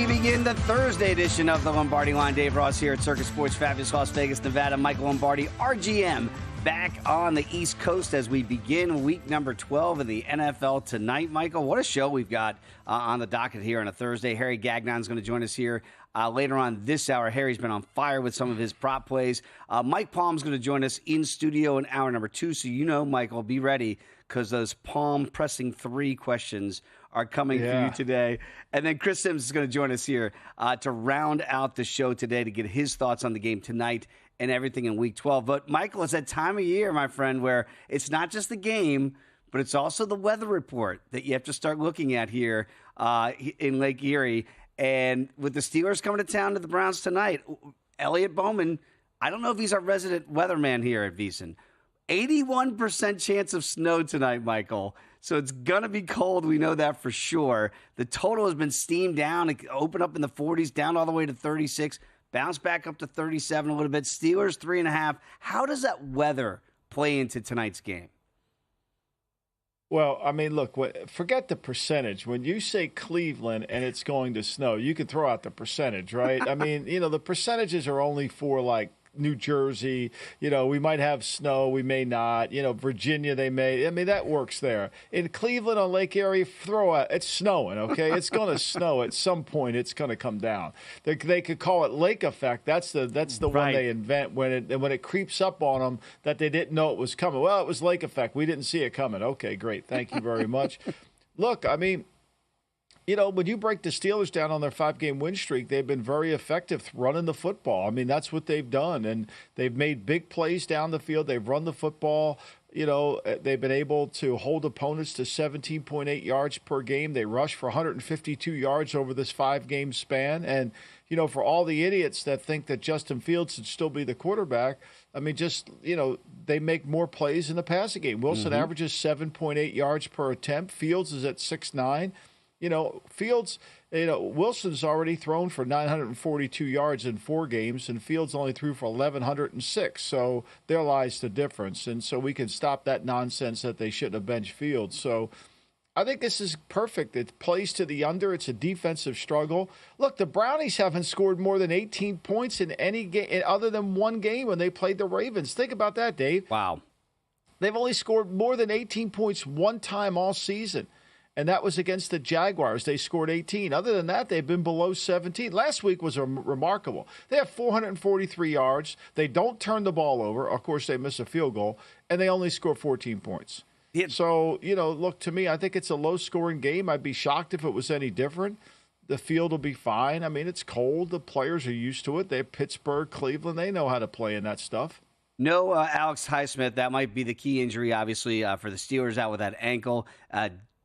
We begin the Thursday edition of the Lombardi Line. Dave Ross here at Circus Sports, fabulous Las Vegas, Nevada. Michael Lombardi, RGM, back on the East Coast as we begin week number 12 of the NFL tonight. Michael, what a show we've got on the docket here on a Thursday. Harry Gagnon's going to join us here later on this hour. Harry's been on fire with some of his prop plays. Mike Palm's going to join us in studio in hour number 2. So you know, Michael, be ready because those Palm pressing 3 questions are coming for you today. And then Chris Sims is going to join us here to round out the show today to get his thoughts on the game tonight and everything in Week 12. But, Michael, it's that time of year, my friend, where it's not just the game, but it's also the weather report that you have to start looking at here in Lake Erie. And with the Steelers coming to town to the Browns tonight, Elliot Bowman, I don't know if he's our resident weatherman here at VSiN. 81% chance of snow tonight, Michael. So it's going to be cold. We know that for sure. The total has been steamed down. It opened up in the 40s, down all the way to 36, bounced back up to 37 a little bit. Steelers 3.5. How does that weather play into tonight's game? Well, I mean, look, forget the percentage. When you say Cleveland and it's going to snow, you can throw out the percentage, right? I mean, the percentages are only for like New Jersey, we might have snow, we may not, Virginia, they may. I mean, that works there. In Cleveland on Lake Erie, throw out, it's snowing, okay? It's going to snow at some point. It's going to come down. They could call it lake effect. That's the one they invent when it creeps up on them that they didn't know it was coming. Well, it was lake effect. We didn't see it coming. Okay, great. Thank you very much. Look, I mean, when you break the Steelers down on their 5-game win streak, they've been very effective running the football. I mean, that's what they've done. And they've made big plays down the field. They've run the football. They've been able to hold opponents to 17.8 yards per game. They rushed for 152 yards over this 5-game span. And, for all the idiots that think that Justin Fields should still be the quarterback, I mean, they make more plays in the passing game. Wilson averages 7.8 yards per attempt. Fields is at 6'9". Fields, Wilson's already thrown for 942 yards in 4 games, and Fields only threw for 1,106. So there lies the difference. And so we can stop that nonsense that they shouldn't have benched Fields. So I think this is perfect. It plays to the under. It's a defensive struggle. Look, the Brownies haven't scored more than 18 points in any game other than one game when they played the Ravens. Think about that, Dave. Wow. They've only scored more than 18 points one time all season. And that was against the Jaguars. They scored 18. Other than that, they've been below 17. Last week was remarkable. They have 443 yards. They don't turn the ball over. Of course, they miss a field goal. And they only score 14 points. Yeah. So, look, to me, I think it's a low-scoring game. I'd be shocked if it was any different. The field will be fine. I mean, it's cold. The players are used to it. They have Pittsburgh, Cleveland. They know how to play in that stuff. No Alex Highsmith. That might be the key injury, obviously, for the Steelers out with that ankle.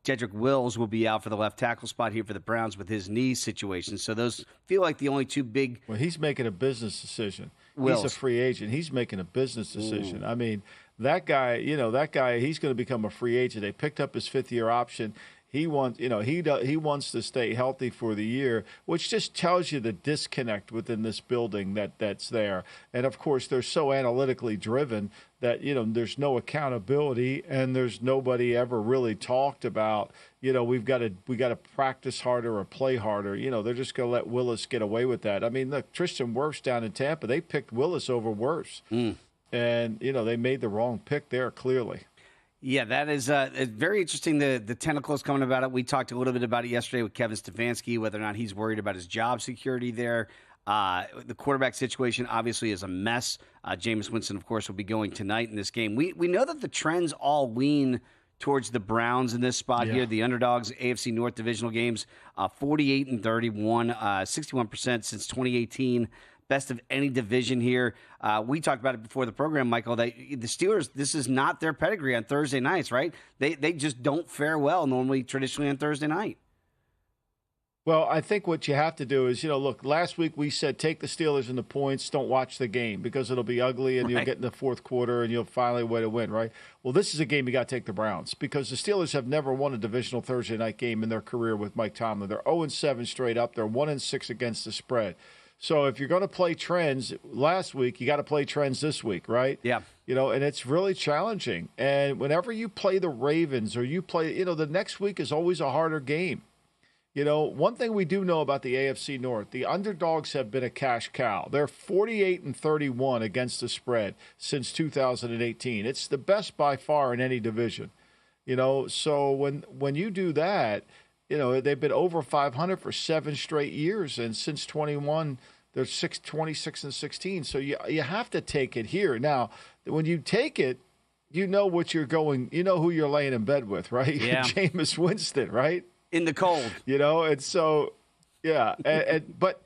Jedrick Wills will be out for the left tackle spot here for the Browns with his knee situation. So those feel like the only two big. Well, he's making a business decision. Wills. He's a free agent. He's making a business decision. Ooh. I mean, that guy, he's going to become a free agent. They picked up his 5th-year option. He wants, he wants to stay healthy for the year, which just tells you the disconnect within this building that's there. And of course, they're so analytically driven that there's no accountability, and there's nobody ever really talked about. We got to practice harder or play harder. They're just going to let Willis get away with that. I mean, look, Tristan Wirfs down in Tampa, they picked Willis over Wirfs, and they made the wrong pick there clearly. Yeah, that is very interesting, the tentacles coming about it. We talked a little bit about it yesterday with Kevin Stefanski, whether or not he's worried about his job security there. The quarterback situation obviously is a mess. Jameis Winston, of course, will be going tonight in this game. We know that the trends all lean towards the Browns in this spot here. The underdogs, AFC North divisional games, 48-31, 61% since 2018. Best of any division here. We talked about it before the program, Michael, that the Steelers, this is not their pedigree on Thursday nights, right? They just don't fare well normally, traditionally on Thursday night. Well, I think what you have to do is, look, last week we said take the Steelers and the points, don't watch the game because it'll be ugly and you'll get in the fourth quarter and you'll finally win a win, right? Well, this is a game you got to take the Browns because the Steelers have never won a divisional Thursday night game in their career with Mike Tomlin. They're 0-7 straight up. They're 1-6 against the spread. So if you're going to play trends last week, you got to play trends this week, right? Yeah. And it's really challenging. And whenever you play the Ravens or you play, the next week is always a harder game. One thing we do know about the AFC North, the underdogs have been a cash cow. They're 48-31 against the spread since 2018. It's the best by far in any division. So when you do that, they've been over 500 for 7 straight years, and since 21, they're 26-16. So you have to take it here. Now, when you take it, you know what you're going. You know who you're laying in bed with, right? Yeah. Jameis Winston, right? In the cold. And so, yeah. But,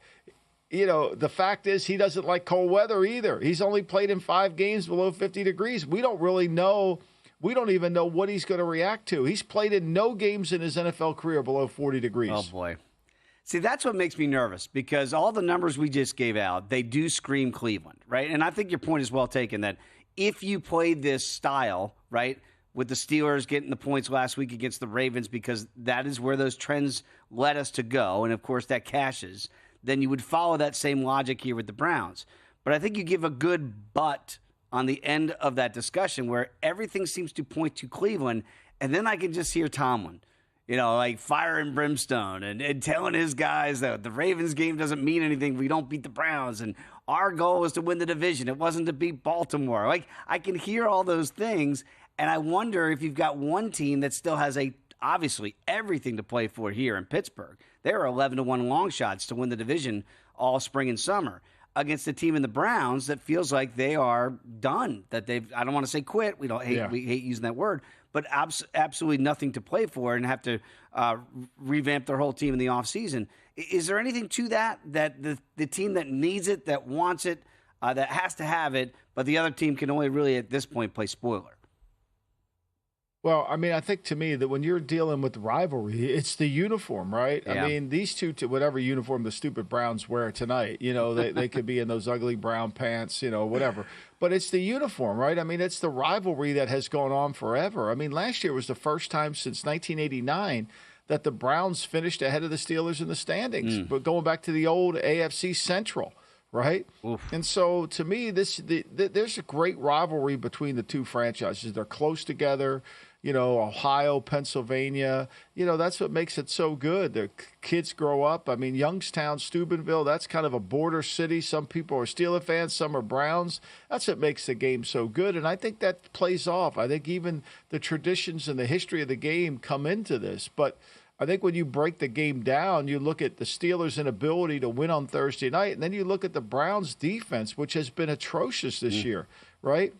the fact is he doesn't like cold weather either. He's only played in 5 games below 50 degrees. We don't really know. We don't even know what he's going to react to. He's played in no games in his NFL career below 40 degrees. Oh, boy. See, that's what makes me nervous, because all the numbers we just gave out, they do scream Cleveland, right? And I think your point is well taken that if you played this style, right, with the Steelers getting the points last week against the Ravens, because that is where those trends led us to go, and, of course, that cashes, then you would follow that same logic here with the Browns. But I think you give a good but on the end of that discussion where everything seems to point to Cleveland, and then I can just hear Tomlin, like fire and brimstone and telling his guys that the Ravens game doesn't mean anything if we don't beat the Browns, and our goal is to win the division. It wasn't to beat Baltimore. Like, I can hear all those things, and I wonder if you've got one team that still has obviously everything to play for here in Pittsburgh. They're 11-1 long shots to win the division all spring and summer against a team in the Browns that feels like they are done, that I don't want to say quit. We hate using that word, but absolutely nothing to play for and have to revamp their whole team in the offseason. Is there anything to that the team that needs it, that wants it, that has to have it, but the other team can only really at this point play spoiler? Well, I mean, I think to me that when you're dealing with rivalry, it's the uniform, right? Yeah. I mean, these two, whatever uniform the stupid Browns wear tonight, they could be in those ugly brown pants, whatever. But it's the uniform, right? I mean, it's the rivalry that has gone on forever. I mean, last year was the first time since 1989 that the Browns finished ahead of the Steelers in the standings, but going back to the old AFC Central. Right? Oof. And so, to me, there's a great rivalry between the two franchises. They're close together, Ohio, Pennsylvania. That's what makes it so good. The kids grow up. I mean, Youngstown, Steubenville, that's kind of a border city. Some people are Steelers fans, some are Browns. That's what makes the game so good, and I think that plays off. I think even the traditions and the history of the game come into this, but I think when you break the game down, you look at the Steelers' inability to win on Thursday night, and then you look at the Browns' defense, which has been atrocious this year, right?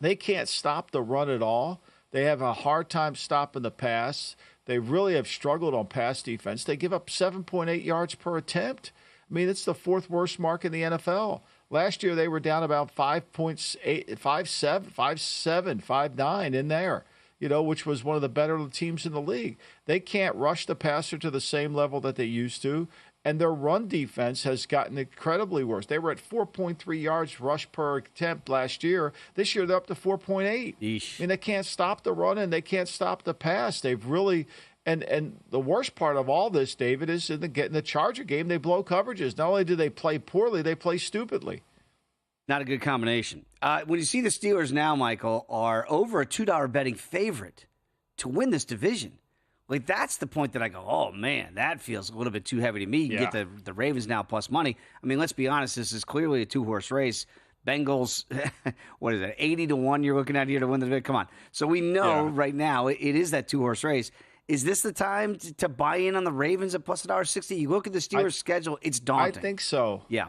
They can't stop the run at all. They have a hard time stopping the pass. They really have struggled on pass defense. They give up 7.8 yards per attempt. I mean, it's the 4th worst mark in the NFL. Last year, they were down about 5.8, 5.7, 5.7, 5.9 in there. Which was one of the better teams in the league. They can't rush the passer to the same level that they used to, and their run defense has gotten incredibly worse. They were at 4.3 yards rush per attempt last year. This year, they're up to 4.8. Eesh. I mean, they can't stop the run, and they can't stop the pass. They've really – and the worst part of all this, David, is in the Charger game, they blow coverages. Not only do they play poorly, they play stupidly. Not a good combination. When you see the Steelers now, Michael, are over a $2 betting favorite to win this division. Like, that's the point that I go, oh, man, that feels a little bit too heavy to me. You get the Ravens now plus money. I mean, let's be honest, this is clearly a 2-horse race. Bengals, what is it, 80-1 you're looking at here to win the division? Come on. So we know right now it is that 2-horse race. Is this the time to buy in on the Ravens at plus $1.60? You look at the Steelers' schedule, it's daunting. I think so. Yeah.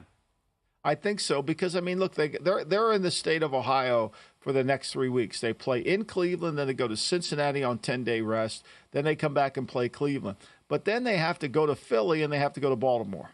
I think so because, I mean, look, they're in the state of Ohio for the next 3 weeks. They play in Cleveland, then they go to Cincinnati on 10-day rest. Then they come back and play Cleveland. But then they have to go to Philly and they have to go to Baltimore,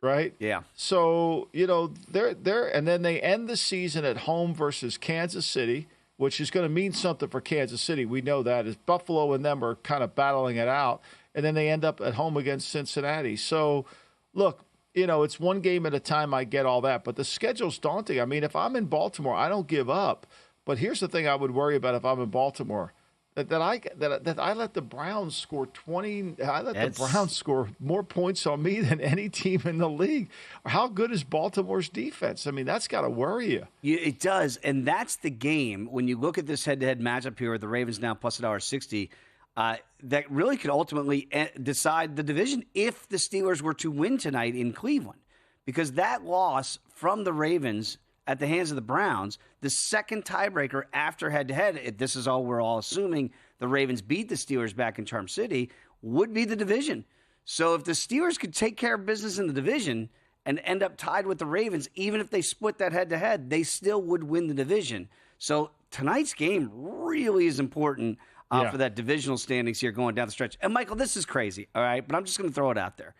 right? Yeah. So, they're and then they end the season at home versus Kansas City, which is going to mean something for Kansas City. We know that. As Buffalo and them are kind of battling it out. And then they end up at home against Cincinnati. So, look, it's one game at a time. I get all that, but the schedule's daunting. I mean, if I'm in Baltimore, I don't give up. But here's the thing I would worry about if I'm in Baltimore: that I let the Browns score 20. The Browns score more points on me than any team in the league. How good is Baltimore's defense? I mean, that's got to worry you. It does, and that's the game. When you look at this head-to-head matchup here with the Ravens now plus $1.60, that really could ultimately decide the division if the Steelers were to win tonight in Cleveland. Because that loss from the Ravens at the hands of the Browns, the second tiebreaker after head-to-head, this is all we're all assuming the Ravens beat the Steelers back in Charm City, would be the division. So if the Steelers could take care of business in the division and end up tied with the Ravens, even if they split that head-to-head, they still would win the division. So tonight's game really is important for that divisional standings here going down the stretch. And, Michael, this is crazy, all right? But I'm just going to throw it out there.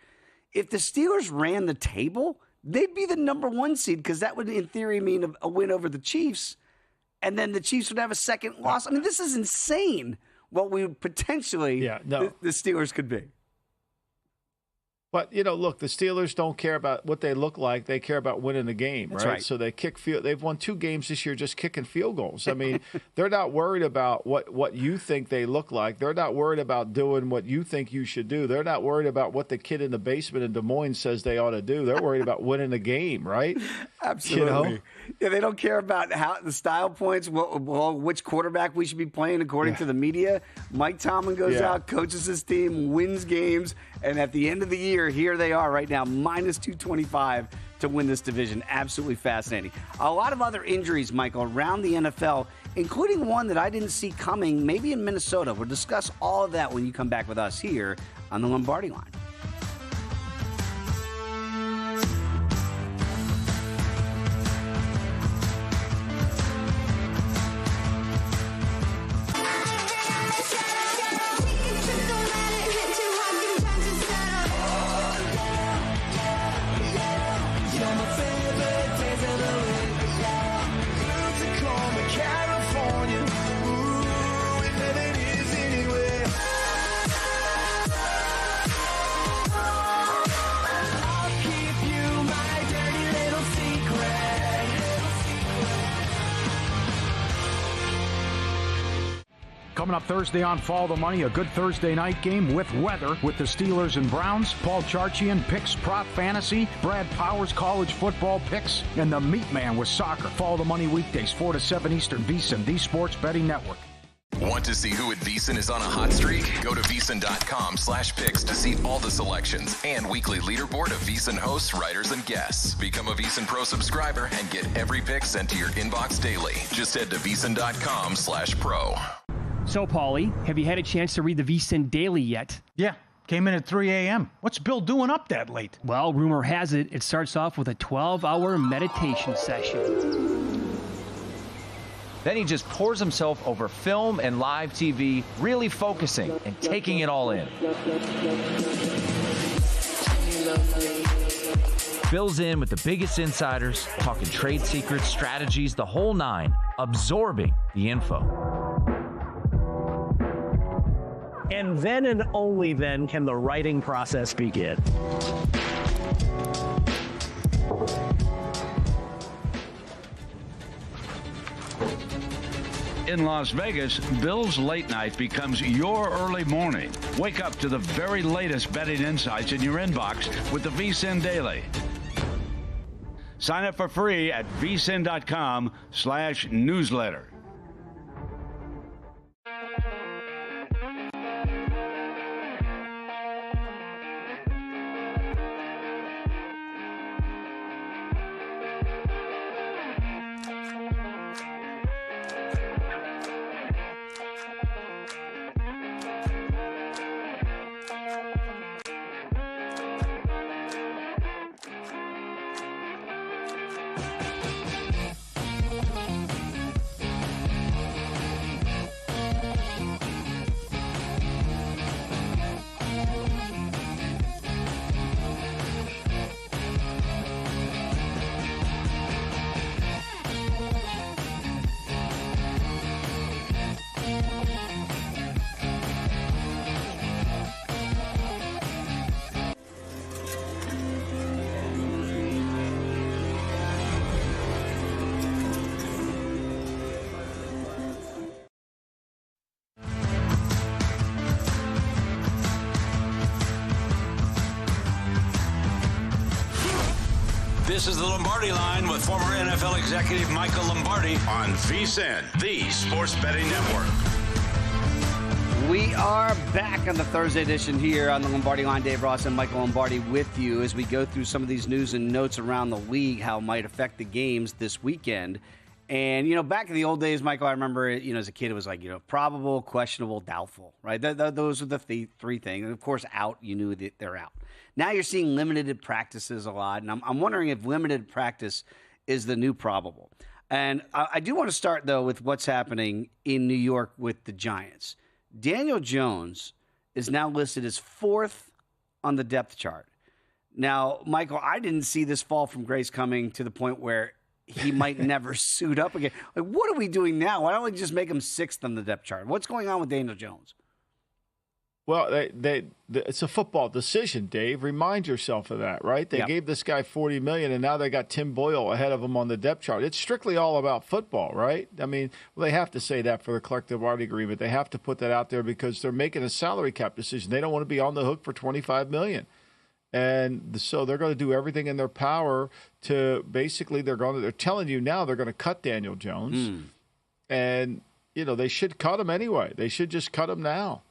If the Steelers ran the table, they'd be the number 1 seed because that would, in theory, mean a win over the Chiefs. And then the Chiefs would have a second loss. I mean, this is insane what we would potentially the Steelers could be. But, look, the Steelers don't care about what they look like. They care about winning the game, right? So they kick field. They've won 2 games this year just kicking field goals. I mean, they're not worried about what you think they look like. They're not worried about doing what you think you should do. They're not worried about what the kid in the basement in Des Moines says they ought to do. They're worried about winning the game, right? Absolutely. Yeah, they don't care about how the style points, which quarterback we should be playing according to the media. Mike Tomlin goes out, coaches his team, wins games, and at the end of the year, here they are right now, minus 225 to win this division. Absolutely fascinating. A lot of other injuries, Michael, around the NFL, including one that I didn't see coming, maybe in Minnesota. We'll discuss all of that when you come back with us here on the Lombardi Line. Coming up Thursday on Follow the Money, a good Thursday night game with weather with the Steelers and Browns. Paul Charchian picks prop fantasy. Brad Powers college football picks. And the Meat Man with soccer. Follow the Money weekdays 4 to 7 Eastern. VSiN, the Sports Betting Network. Want to see who at VSiN is on a hot streak? Go to VSiN.com/picks to see all the selections and weekly leaderboard of VSiN hosts, writers, and guests. Become a VSiN Pro subscriber and get every pick sent to your inbox daily. Just head to VSiN.com/pro. So, Paulie, have you had a chance to read the VSiN Daily yet? Yeah, came in at 3 a.m. What's Bill doing up that late? Well, rumor has it starts off with a 12-hour meditation session. Then he just pours himself over film and live TV, really focusing and taking it all in. Bill's in with the biggest insiders, talking trade secrets, strategies, the whole nine, absorbing the info. And then and only then can the writing process begin. In Las Vegas, Bill's late night becomes your early morning. Wake up to the very latest betting insights in your inbox with the VSiN Daily. Sign up for free at vsin.com/newsletter. This is the Lombardi Line with former NFL executive Michael Lombardi on VSiN, the Sports Betting Network. We are back on the Thursday edition here on the Lombardi Line. Dave Ross and Michael Lombardi with you as we go through some of these news and notes around the league, how it might affect the games this weekend. And, back in the old days, Michael, I remember, as a kid, it was like, probable, questionable, doubtful, right? Those are the three things. And, of course, out, you knew that they're out. Now you're seeing limited practices a lot. And I'm wondering if limited practice is the new probable. And I do want to start, though, with what's happening in New York with the Giants. Daniel Jones is now listed as 4th on the depth chart. Now, Michael, I didn't see this fall from grace coming to the point where he might never suit up again. Like, what are we doing now? Why don't we just make him 6th on the depth chart? What's going on with Daniel Jones? Well, it's a football decision, Dave. Remind yourself of that, right? They gave this guy $40 million, and now they got Tim Boyle ahead of him on the depth chart. It's strictly all about football, right? I mean, they have to say that for the collective bargaining agreement. They have to put that out there because they're making a salary cap decision. They don't want to be on the hook for $25 million. And so they're going to do everything in their power to basically they're telling you now they're going to cut Daniel Jones. And, they should cut him anyway. They should just cut him now.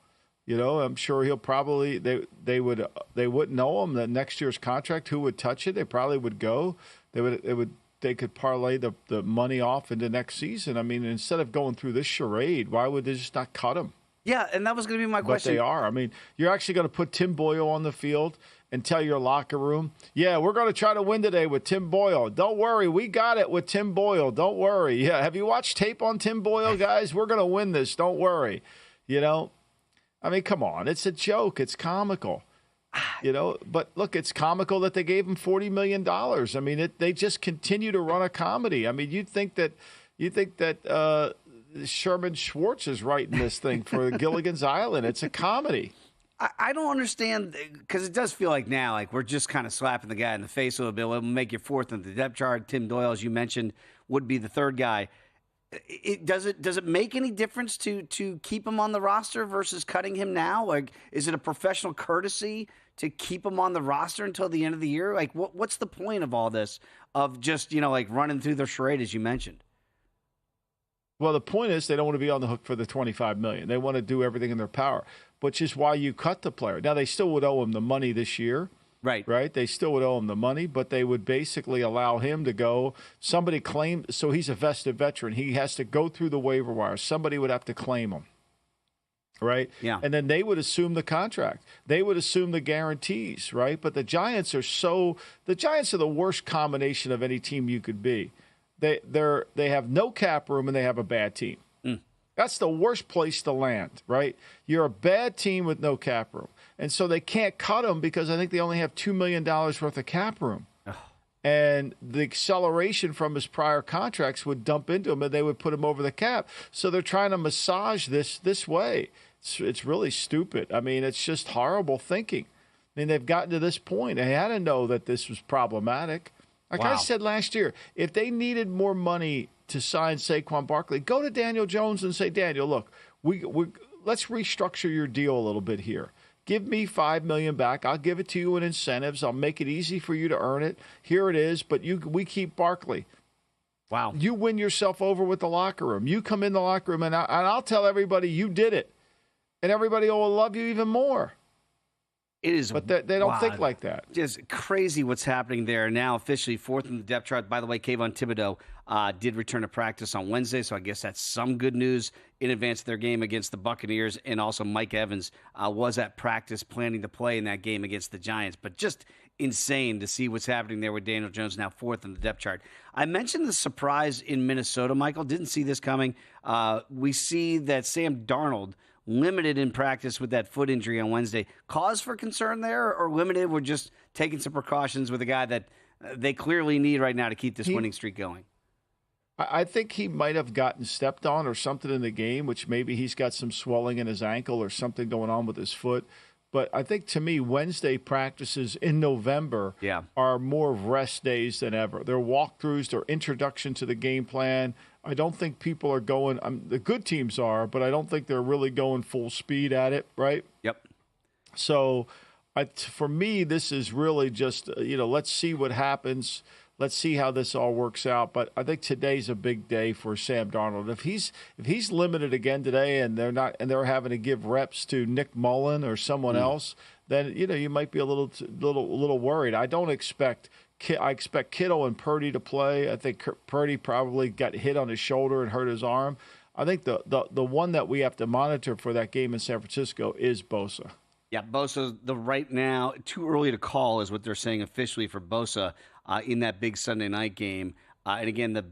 I'm sure he'll probably they wouldn't know him. The next year's contract, who would touch it? They probably would go. They could parlay the money off into next season. I mean, instead of going through this charade, why would they just not cut him? Yeah, and that was going to be my question. But they are. I mean, you're actually going to put Tim Boyle on the field and tell your locker room, yeah, we're going to try to win today with Tim Boyle. Don't worry, we got it with Tim Boyle. Don't worry. Yeah, have you watched tape on Tim Boyle, guys? We're going to win this. Don't worry. I mean, come on. It's a joke. It's comical. But look, it's comical that they gave him $40 million. I mean, they just continue to run a comedy. I mean, you'd think that Sherman Schwartz is writing this thing for Gilligan's Island. It's a comedy. I don't understand, because it does feel like now, like we're just kind of slapping the guy in the face a little bit. We'll make you 4th in the depth chart. Tim Doyle, as you mentioned, would be the 3rd guy. Does it make any difference to keep him on the roster versus cutting him now? Like, is it a professional courtesy to keep him on the roster until the end of the year? Like, what's the point of all this, of just, like running through the charade, as you mentioned? Well, the point is they don't want to be on the hook for the $25 million. They want to do everything in their power, which is why you cut the player. Now, they still would owe him the money this year. Right. They still would owe him the money, but they would basically allow him to go. Somebody claimed, so he's a vested veteran. He has to go through the waiver wire. Somebody would have to claim him. Right? Yeah. And then they would assume the contract. They would assume the guarantees, right? But the Giants are the worst combination of any team you could be. They have no cap room and they have a bad team. That's the worst place to land, right? You're a bad team with no cap room. And so they can't cut him because I think they only have $2 million worth of cap room. And the acceleration from his prior contracts would dump into him and they would put him over the cap. So they're trying to massage this way. It's really stupid. I mean, it's just horrible thinking. I mean, they've gotten to this point. They had to know that this was problematic. Like I said last year, if they needed more money to sign Saquon Barkley, go to Daniel Jones and say, Daniel, look, let's restructure your deal a little bit here. Give me $5 million back. I'll give it to you in incentives. I'll make it easy for you to earn it. Here it is, but we keep Barkley. Wow. You win yourself over with the locker room. You come in the locker room, and I'll tell everybody you did it. And everybody will love you even more. It is, but they don't think like that. Just crazy what's happening there. Now officially 4th in the depth chart. By the way, Kayvon Thibodeau did return to practice on Wednesday, so I guess that's some good news in advance of their game against the Buccaneers. And also Mike Evans was at practice planning to play in that game against the Giants. But just insane to see what's happening there with Daniel Jones now 4th in the depth chart. I mentioned the surprise in Minnesota, Michael. Didn't see this coming. We see that Sam Darnold limited in practice with that foot injury on Wednesday. Cause for concern there, or limited? We're just taking some precautions with a guy that they clearly need right now to keep this winning streak going. I think he might have gotten stepped on or something in the game, which maybe he's got some swelling in his ankle or something going on with his foot. But I think, to me, Wednesday practices in November are more rest days than ever. They're walkthroughs, they're introduction to the game plan. I don't think people are going the good teams are, but I don't think they're really going full speed at it, right? Yep. So for me, this is really just, let's see what happens. Let's see how this all works out. But I think today's a big day for Sam Darnold. If he's limited again today, and they're having to give reps to Nick Mullen or someone else, then you might be a little worried. I expect Kittle and Purdy to play. I think Purdy probably got hit on his shoulder and hurt his arm. I think the one that we have to monitor for that game in San Francisco is Bosa. Yeah, Bosa, right now, too early to call is what they're saying officially for Bosa in that big Sunday night game. And again, the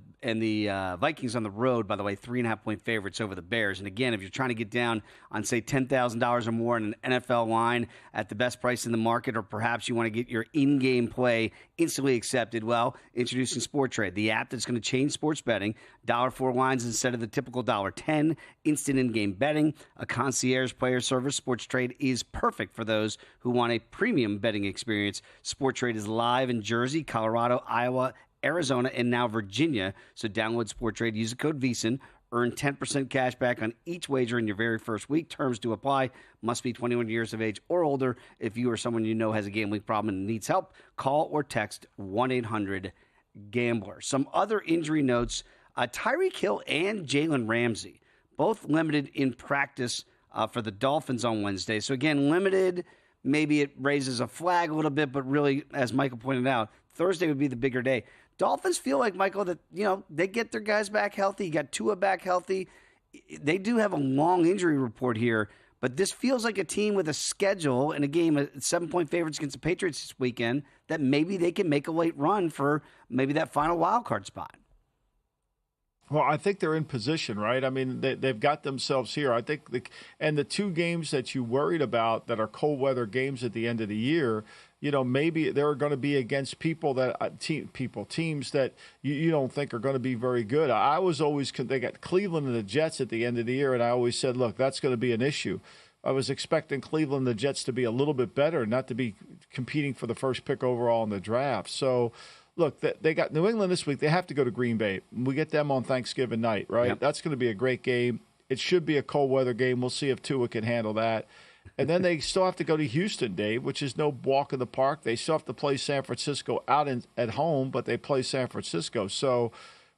Vikings on the road, by the way, 3.5-point favorites over the Bears. And again, if you're trying to get down on, say, $10,000 or more in an NFL line at the best price in the market, or perhaps you want to get your in-game play instantly accepted, well, introducing Sport Trade, the app that's going to change sports betting. $4 lines instead of the typical $10. Instant in-game betting, a concierge player service. Sports Trade is perfect for those who want a premium betting experience. Sport Trade is live in Jersey, Colorado, Iowa, Arizona, and now Virginia. So download Sport Trade, use the code VSiN, earn 10% cash back on each wager in your very first week. Terms do apply. Must be 21 years of age or older. If you or someone you know has a gambling problem and needs help, call or text 1-800-GAMBLER. Some other injury notes, Tyreek Hill and Jalen Ramsey, both limited in practice for the Dolphins on Wednesday. So again, limited, maybe it raises a flag a little bit, but really, as Michael pointed out, Thursday would be the bigger day. Dolphins feel like, Michael, that, they get their guys back healthy. You got Tua back healthy. They do have a long injury report here, but this feels like a team with a schedule and a game, 7-point favorites against the Patriots this weekend, that maybe they can make a late run for maybe that final wild card spot. Well, I think they're in position, right? I mean, they've got themselves here. I think, and the two games that you worried about that are cold weather games at the end of the year, maybe they're going to be against people that teams that you don't think are going to be very good. I was always, they got Cleveland and the Jets at the end of the year, and I always said, look, that's going to be an issue. I was expecting Cleveland and the Jets to be a little bit better, not to be competing for the first pick overall in the draft. So, look, they got New England this week. They have to go to Green Bay. We get them on Thanksgiving night, right? Yep. That's going to be a great game. It should be a cold weather game. We'll see if Tua can handle that. And then they still have to go to Houston, Dave, which is no walk in the park. They still have to play San Francisco at home, but they play San Francisco. So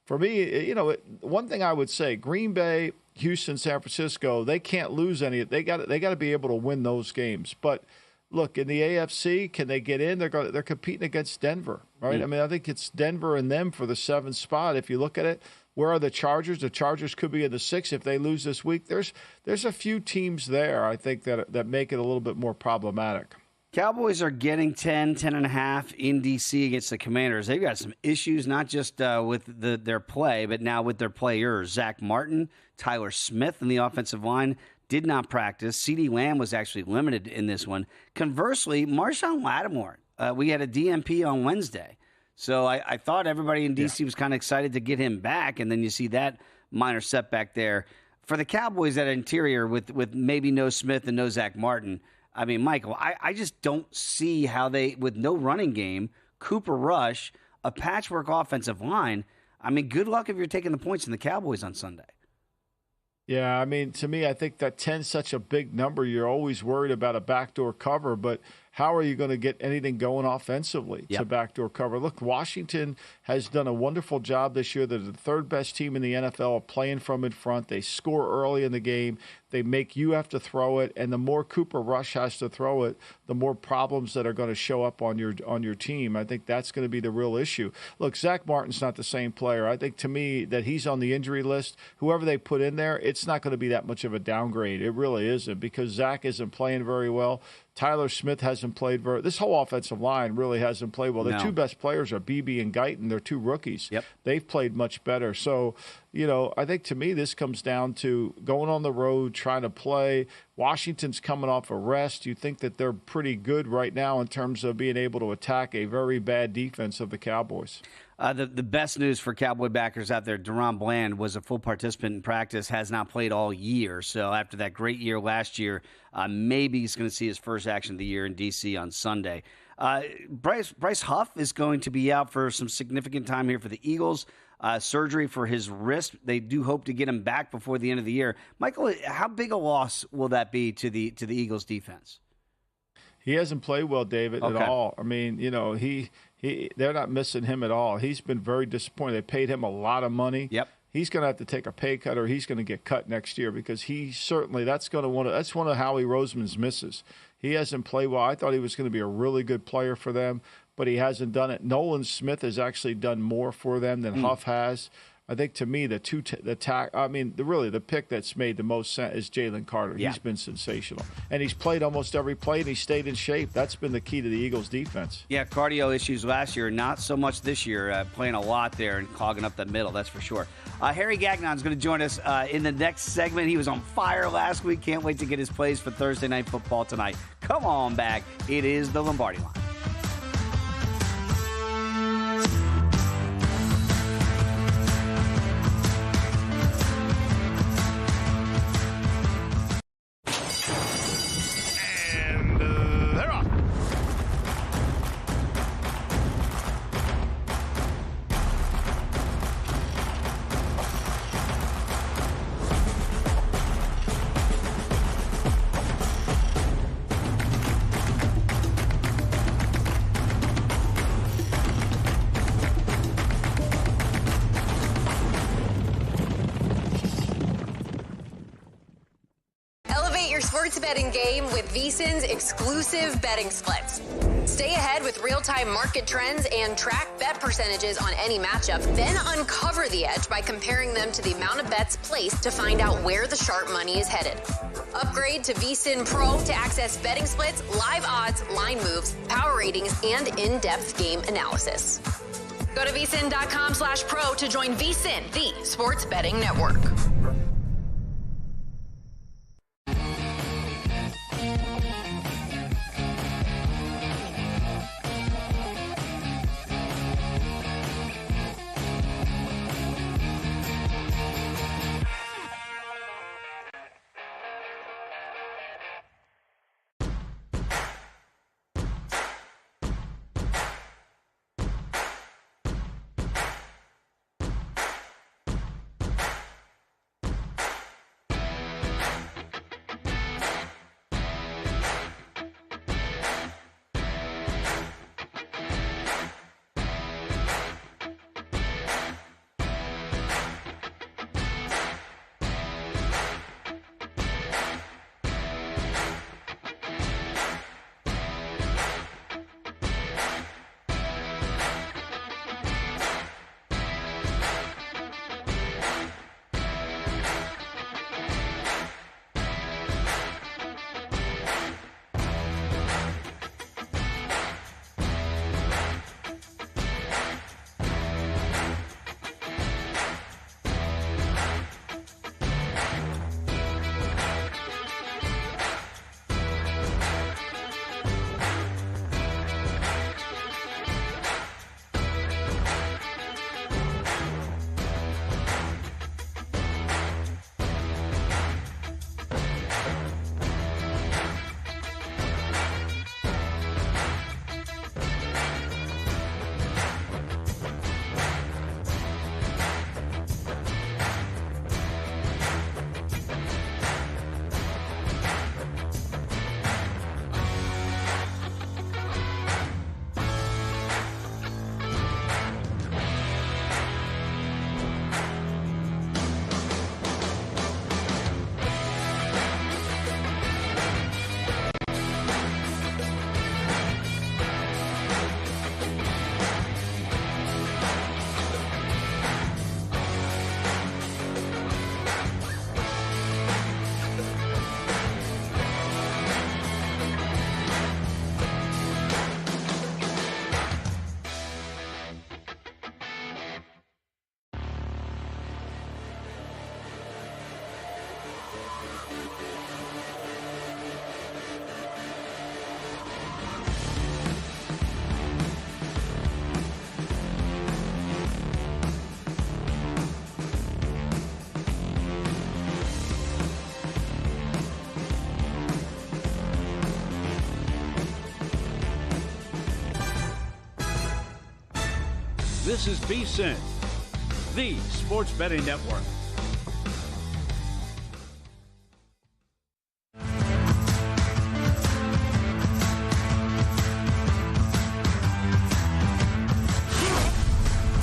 for me, one thing I would say, Green Bay, Houston, San Francisco, they can't lose any. They got to be able to win those games. But look, in the AFC, can they get in? They're competing against Denver, right? I mean, I think it's Denver and them for the 7th spot. If you look at it, where are the Chargers? The Chargers could be in the 6th if they lose this week. There's a few teams there, I think, that make it a little bit more problematic. Cowboys are getting 10.5 in D.C. against the Commanders. They've got some issues, not just with their play, but now with their players. Zach Martin, Tyler Smith in the offensive line did not practice. CeeDee Lamb was actually limited in this one. Conversely, Marshawn Lattimore, we had a DNP on Wednesday. So I thought everybody in D.C. was kind of excited to get him back, and then you see that minor setback there. For the Cowboys at interior with maybe no Smith and no Zach Martin, I mean, Michael, I just don't see how they, with no running game, Cooper Rush, a patchwork offensive line, I mean, good luck if you're taking the points in the Cowboys on Sunday. Yeah, I mean, to me, I think that 10's such a big number. You're always worried about a backdoor cover, but how are you going to get anything going offensively to backdoor cover? Look, Washington has done a wonderful job this year. They're the 3rd best team in the NFL playing from in front. They score early in the game. They make you have to throw it, and the more Cooper Rush has to throw it, the more problems that are going to show up on your team. I think that's going to be the real issue. Look, Zach Martin's not the same player. I think, to me, that he's on the injury list. Whoever they put in there, it's not going to be that much of a downgrade. It really isn't, because Zach isn't playing very well. Tyler Smith hasn't played this whole offensive line really hasn't played well. The two best players are Beebe and Guyton. They're 2 rookies. Yep. They've played much better. So, I think, to me, this comes down to going on the road, trying to play. Washington's coming off a rest. You think that they're pretty good right now in terms of being able to attack a very bad defense of the Cowboys. The best news for Cowboy backers out there, Deron Bland was a full participant in practice, has not played all year. So after that great year last year, maybe he's going to see his first action of the year in D.C. on Sunday. Bryce Huff is going to be out for some significant time here for the Eagles. Surgery for his wrist. They do hope to get him back before the end of the year. Michael, how big a loss will that be to the Eagles defense? He hasn't played well, David, at all. I mean, they're not missing him at all. He's been very disappointed. They paid him a lot of money. Yep. He's going to have to take a pay cut, or he's going to get cut next year, because that's one of Howie Roseman's misses. He hasn't played well. I thought he was going to be a really good player for them, but he hasn't done it. Nolan Smith has actually done more for them than Huff has. I think, to me, the pick that's made the most sense is Jalen Carter. Yeah. He's been sensational. And he's played almost every play, and he stayed in shape. That's been the key to the Eagles' defense. Yeah, cardio issues last year, not so much this year. Playing a lot there and clogging up the middle, that's for sure. Harry Gagnon's going to join us in the next segment. He was on fire last week. Can't wait to get his plays for Thursday Night Football tonight. Come on back. It is the Lombardi Line. Sports betting game with VSiN's exclusive betting splits. Stay ahead with real-time market trends and track bet percentages on any matchup. Then uncover the edge by comparing them to the amount of bets placed to find out where the sharp money is headed. Upgrade to VSiN Pro to access betting splits, live odds, line moves, power ratings, and in-depth game analysis. Go to VSiN.com/pro to join VSiN, the sports betting network. This is VSiN, the sports betting network.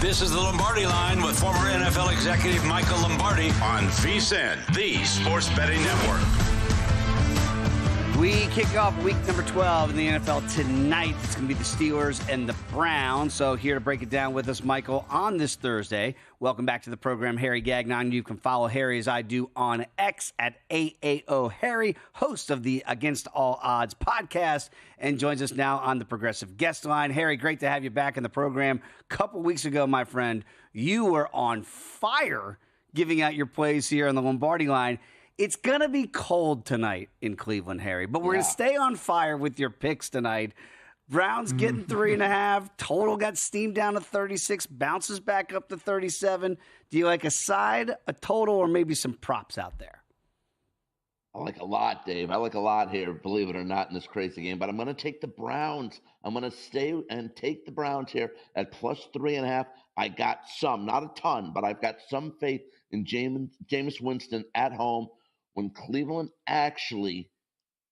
This is the Lombardi Line with former NFL executive Michael Lombardi on VSiN, the Sports Betting Network. We kick off week number 12 in the NFL tonight. It's going to be the Steelers and the Browns. So here to break it down with us, Michael, on this Thursday. Welcome back to the program, Harry Gagnon. You can follow Harry as I do on X at AAO Harry, host of the Against All Odds podcast, and joins us now on the Progressive Guest Line. Harry, great to have you back in the program. A couple weeks ago, my friend, you were on fire giving out your plays here on the Lombardi Line. It's going to be cold tonight in Cleveland, Harry, but we're going to stay on fire with your picks tonight. Browns getting 3.5. Total got steamed down to 36, bounces back up to 37. Do you like a side, a total, or maybe some props out there? I like a lot, Dave. I like a lot here, believe it or not, in this crazy game. But I'm going to take the Browns. I'm going to stay and take the Browns here at plus 3.5. I got some, not a ton, but I've got some faith in Jameis Winston at home. When Cleveland actually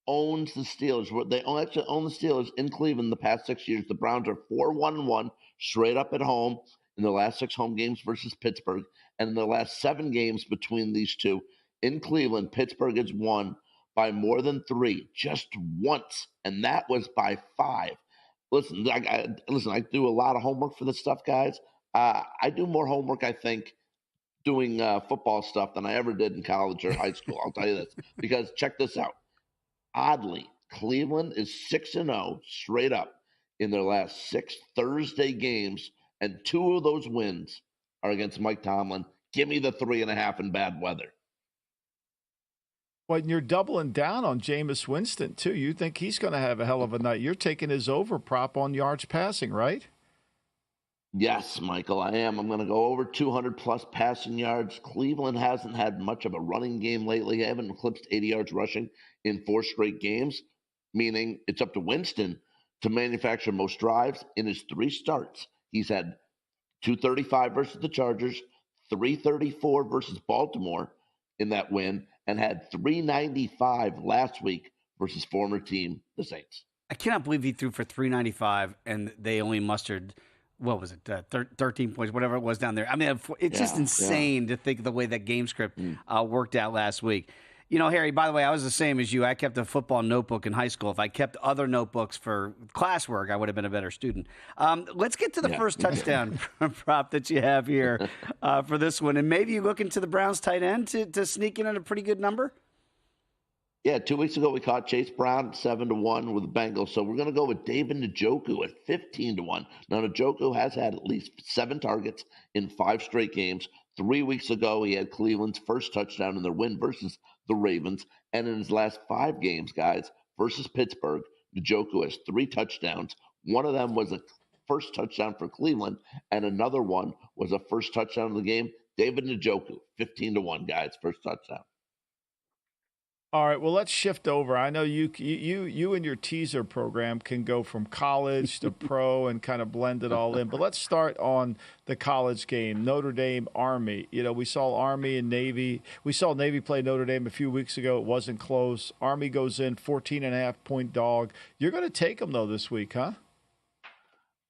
owns the Steelers, they actually own the Steelers in Cleveland the past 6 years. The Browns are 4-1-1 straight up at home in the last 6 home games versus Pittsburgh. And in the last 7 games between these two in Cleveland, Pittsburgh has won by more than 3 just once, and that was by 5. Listen, I do a lot of homework for this stuff, guys. I do more homework, I think, doing football stuff than I ever did in college or high school. I'll tell you this, because check this out. Oddly, Cleveland is 6-0 straight up in their last 6 Thursday games, and 2 of those wins are against Mike Tomlin. Give me the 3.5 in bad weather. Well, you're doubling down on Jameis Winston, too. You think he's going to have a hell of a night. You're taking his over prop on yards passing, right? Yes, Michael, I am. I'm going to go over 200-plus passing yards. Cleveland hasn't had much of a running game lately. They haven't eclipsed 80 yards rushing in 4 straight games, meaning it's up to Winston to manufacture most drives. In his 3 starts, he's had 235 versus the Chargers, 334 versus Baltimore in that win, and had 395 last week versus former team, the Saints. I cannot believe he threw for 395, and they only mustered – what was it, 13 points, whatever it was down there. I mean, it's just insane to think of the way that game script worked out last week. You know, Harry, by the way, I was the same as you. I kept a football notebook in high school. If I kept other notebooks for classwork, I would have been a better student. Let's get to the first touchdown prop that you have here for this one. And maybe you look into the Browns tight end to sneak in at a pretty good number? Yeah, 2 weeks ago we caught Chase Brown 7-1 with the Bengals. So we're going to go with David Njoku at 15-1. Now, Njoku has had at least 7 targets in 5 straight games. 3 weeks ago, he had Cleveland's first touchdown in their win versus the Ravens. And in his last 5 games, guys, versus Pittsburgh, Njoku has 3 touchdowns. One of them was a first touchdown for Cleveland, and another one was a first touchdown of the game. David Njoku, 15-1, guys, first touchdown. All right, well, let's shift over. I know you and your teaser program can go from college to pro and kind of blend it all in. But let's start on the college game, Notre Dame, Army. You know, we saw Army and Navy. We saw Navy play Notre Dame a few weeks ago. It wasn't close. Army goes in 14.5-point dog. You're going to take them, though, this week, huh?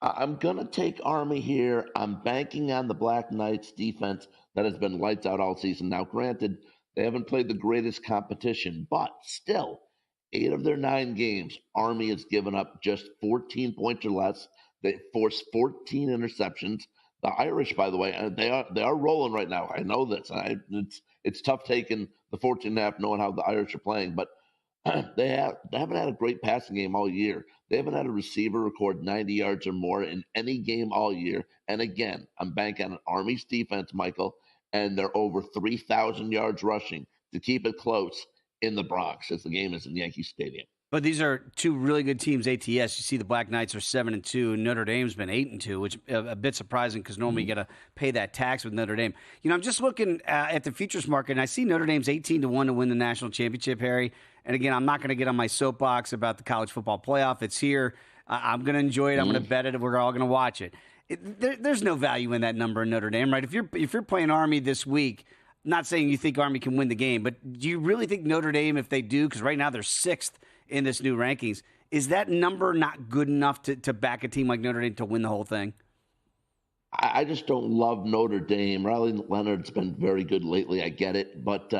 I'm going to take Army here. I'm banking on the Black Knights defense that has been lights out all season. Now, granted, they haven't played the greatest competition, but still, 8 of their 9 games, Army has given up just 14 points or less. They forced 14 interceptions. The Irish, by the way, they are rolling right now. I know this. It's tough taking the 14.5, knowing how the Irish are playing, but they haven't had a great passing game all year. They haven't had a receiver record 90 yards or more in any game all year. And again, I'm banking on Army's defense, Michael, and they're over 3,000 yards rushing to keep it close in the Bronx as the game is in Yankee Stadium. But these are 2 really good teams, ATS. You see the Black Knights are 7-2, and Notre Dame's been 8-2, which is a bit surprising because normally you got to pay that tax with Notre Dame. You know, I'm just looking at the futures market, and I see Notre Dame's 18-1 to win the national championship, Harry. And again, I'm not going to get on my soapbox about the college football playoff. It's here. I'm going to enjoy it. I'm going to bet it. We're all going to watch it. There's no value in that number in Notre Dame, right? If you're playing Army this week, not saying you think Army can win the game, but do you really think Notre Dame, if they do, because right now they're 6th in this new rankings, is that number not good enough to back a team like Notre Dame to win the whole thing? I just don't love Notre Dame. Riley Leonard's been very good lately. I get it, but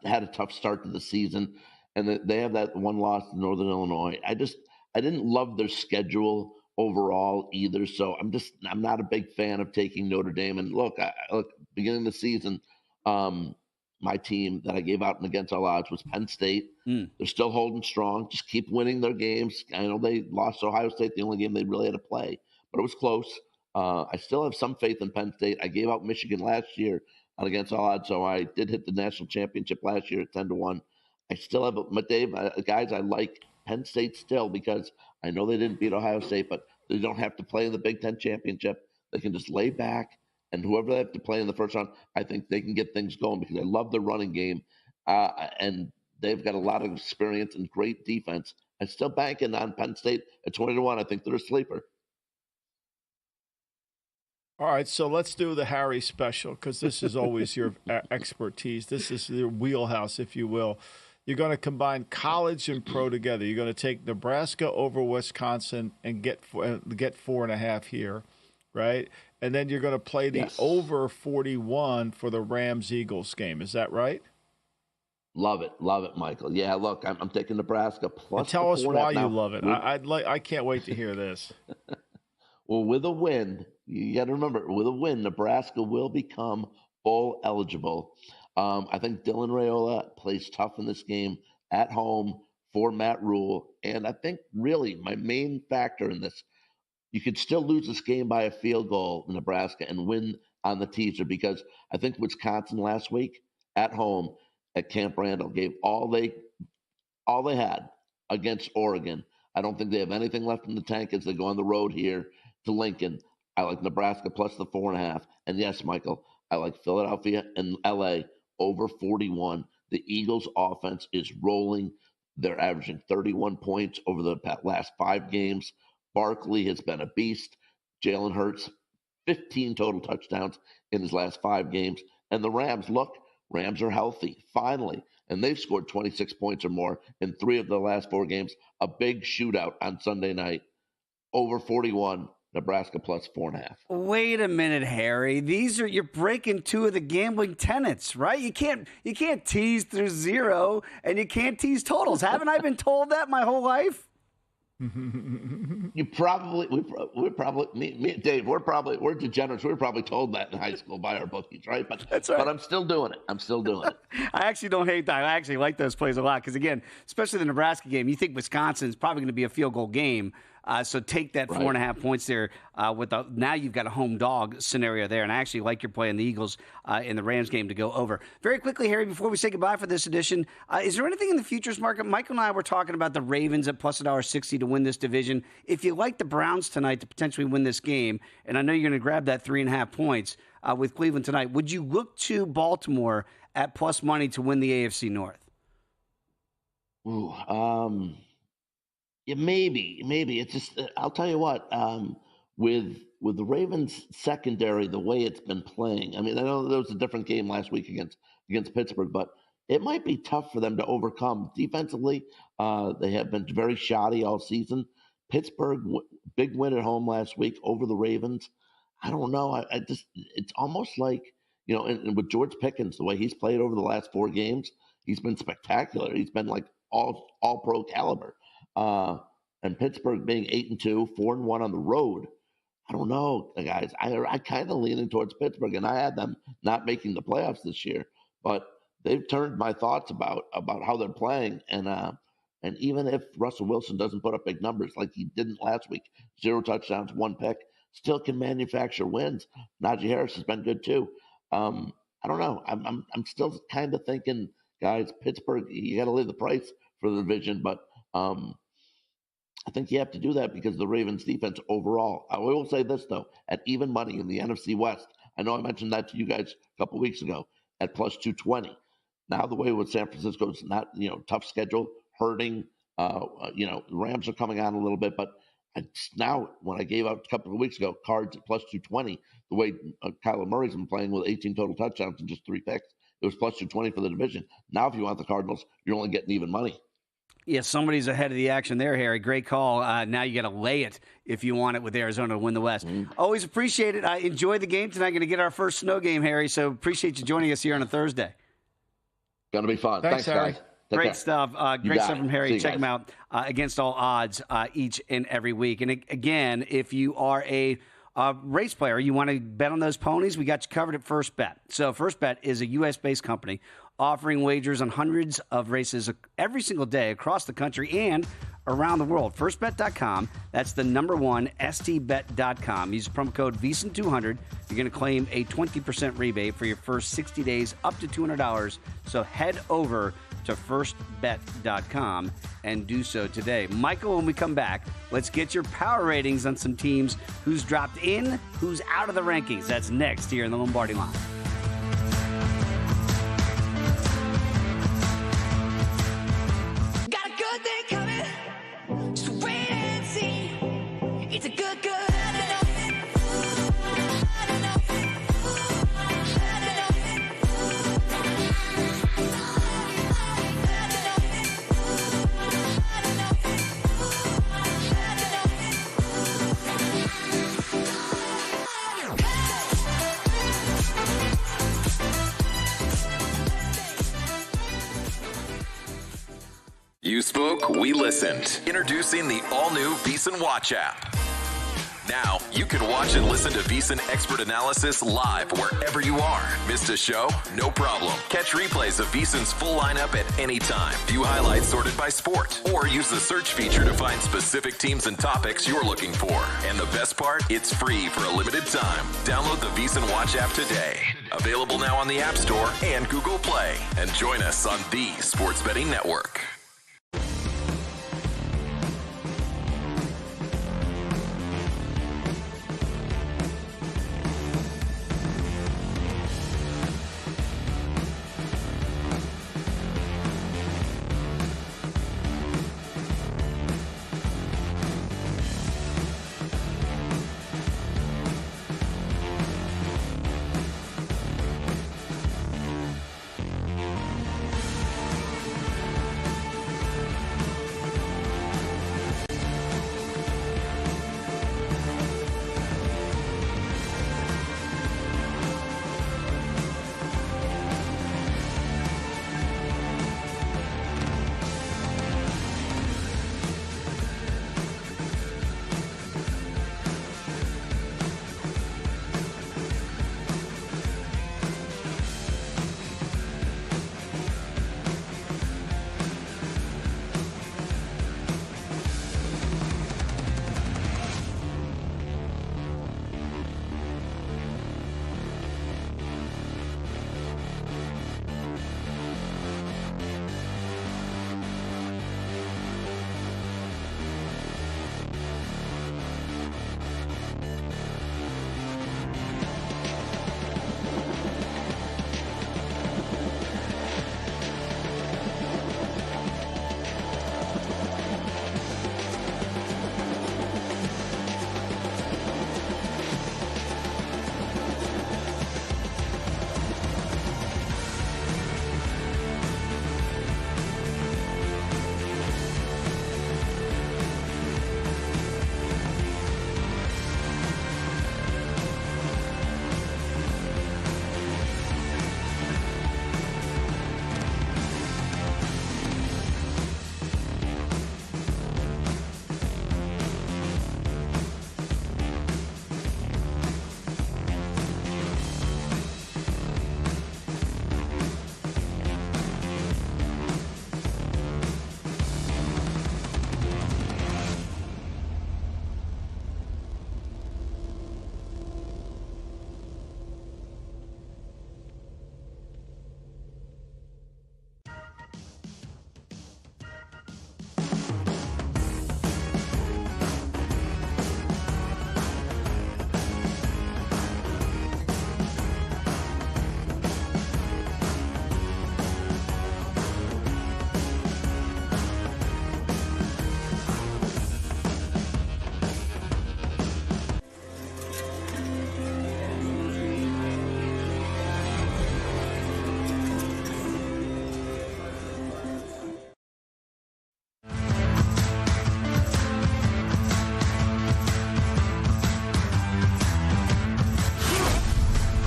had a tough start to the season, and they have that one loss to Northern Illinois. I didn't love their schedule overall either. So I'm not a big fan of taking Notre Dame. And look, beginning of the season, my team that I gave out and against all odds was Penn State. They're still holding strong. Just keep winning their games. I know they lost to Ohio State, the only game they really had to play, but it was close. I still have some faith in Penn State. I gave out Michigan last year on against all odds, so I did hit the national championship last year at 10-1. I still have, but Dave, guys, I like Penn State still because I know they didn't beat Ohio State, but they don't have to play in the Big Ten championship. They can just lay back, and whoever they have to play in the first round, I think they can get things going because I love the running game, and they've got a lot of experience and great defense. I'm still banking on Penn State at 20-1. I think they're a sleeper. All right, so let's do the Harry special because this is always your expertise. This is your wheelhouse, if you will. You're going to combine college and pro together. You're going to take Nebraska over Wisconsin and get 4.5 here, right? And then you're going to play the over 41 for the Rams-Eagles game. Is that right? Love it, Michael. Yeah, look, I'm taking Nebraska plus. And tell us why you love it. I can't wait to hear this. Well, with a win, you got to remember, with a win, Nebraska will become bowl eligible. I think Dylan Raiola plays tough in this game at home for Matt Rule. And I think really my main factor in this, you could still lose this game by a field goal in Nebraska and win on the teaser because I think Wisconsin last week at home at Camp Randall gave all they had against Oregon. I don't think they have anything left in the tank as they go on the road here to Lincoln. I like Nebraska plus the 4.5. And yes, Michael, I like Philadelphia and LA over 41. The Eagles offense is rolling. They're averaging 31 points over the last 5 games. Barkley has been a beast. Jalen Hurts, 15 total touchdowns in his last 5 games. And the Rams are healthy, finally. And they've scored 26 points or more in 3 of the last 4 games. A big shootout on Sunday night. Over 41. Nebraska plus 4.5. Wait a minute, Harry. You're breaking 2 of the gambling tenets, right? You can't tease through 0 and you can't tease totals. Haven't I been told that my whole life? We're Dave, we're degenerates. We were probably told that in high school by our bookies, right? But that's right. But I'm still doing it. I actually don't hate that. I actually like those plays a lot because, again, especially the Nebraska game, you think Wisconsin's probably going to be a field goal game. So take that 4.5 points there now you've got a home dog scenario there. And I actually like your play in the Eagles in the Rams game to go over. Very quickly, Harry, before we say goodbye for this edition, is there anything in the futures market? Michael and I were talking about the Ravens at plus $1.60 to win this division. If you like the Browns tonight to potentially win this game, and I know you're going to grab that 3.5 points with Cleveland tonight, would you look to Baltimore at plus money to win the AFC North? Ooh, yeah, maybe. It's just I'll tell you what. With the Ravens secondary, the way it's been playing. I mean, I know there was a different game last week against Pittsburgh, but it might be tough for them to overcome defensively. They have been very shoddy all season. Pittsburgh, big win at home last week over the Ravens. I don't know. It's almost like and with George Pickens, the way he's played over the last 4 games, he's been spectacular. He's been like all pro caliber. And Pittsburgh being 8-2, 4-1 on the road. I don't know, guys. I kind of leaning towards Pittsburgh, and I had them not making the playoffs this year. But they've turned my thoughts about how they're playing, and even if Russell Wilson doesn't put up big numbers like he didn't last week, 0 touchdowns, 1 pick, still can manufacture wins. Najee Harris has been good too. I don't know. I'm still kind of thinking, guys, Pittsburgh. You got to lay the price for the division, but I think you have to do that because of the Ravens defense overall. I will say this, though, at even money in the NFC West, I know I mentioned that to you guys a couple of weeks ago, at plus 220. Now the way with San Francisco's not, tough schedule, hurting, the Rams are coming on a little bit, but now when I gave out a couple of weeks ago, Cards at plus 220, the way Kyler Murray's been playing with 18 total touchdowns and just 3 picks, it was plus 220 for the division. Now if you want the Cardinals, you're only getting even money. Yeah, somebody's ahead of the action there, Harry. Great call. Now you got to lay it if you want it with Arizona to win the West. Always appreciate it. I enjoy the game tonight. Going to get our first snow game, Harry. So appreciate you joining us here on a Thursday. Going to be fun. Thanks Harry. guys. Great stuff. Great stuff from Harry. Check guys. him out against all odds each and every week. And again, if you are a race player, you want to bet on those ponies, we got you covered at First Bet. So First Bet is a U.S.-based company offering wagers on hundreds of races every single day across the country and around the world. FirstBet.com. That's the number one, stbet.com. Use promo code VSiN200. You're going to claim a 20% rebate for your first 60 days up to $200. So head over to firstbet.com and do so today. Michael, when we come back, let's get your power ratings on some teams who's dropped in, who's out of the rankings. That's next here in the Lombardi Line. Got a good thing coming, just wait and see. It's a good. You spoke, we listened. Introducing the all-new VSiN Watch app. Now, you can watch and listen to VSiN expert analysis live wherever you are. Missed a show? No problem. Catch replays of VSiN's full lineup at any time. View highlights sorted by sport. Or use the search feature to find specific teams and topics you're looking for. And the best part? It's free for a limited time. Download the VSiN Watch app today. Available now on the App Store and Google Play. And join us on the Sports Betting Network.